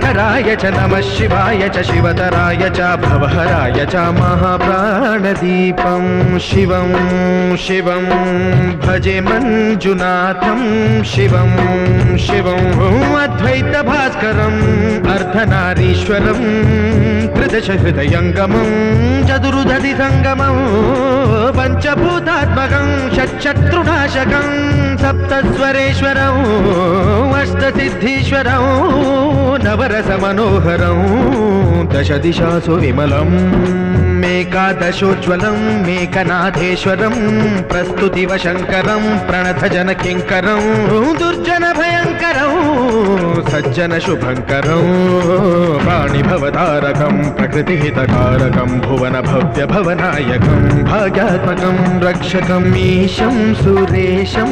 शङ्कराय च नमः शिवाय च शिवतराय च भवहराय च महाप्राणदीपं शिवं शिवं भजे मञ्जुनाथं शिवं शिवं अद्वैतभास्करम् अर्धनारीश्वरं त्रिदशहृदयङ्गमं चतुर्दधिसङ्गमं पञ्चभूतात्मकं षट्शत्रुनाशकं सप्तस्वरेश्वरं अष्टसिद्धीश्वरं नवरसमनोहरं दशदिशासु विमलं मेकादशोज्ज्वलं मेकनाथेश्वरं प्रस्तुतिव शङ्करं प्रणतजनकिङ्करं दुर्जनभयङ्करं सज्जनशुभङ्करं वाणिभवतारकं प्रकृतिहितकारकं भुवनभव्यभवनायकं भाग्यात्मकं रक्षकम् ईशं सुरेशं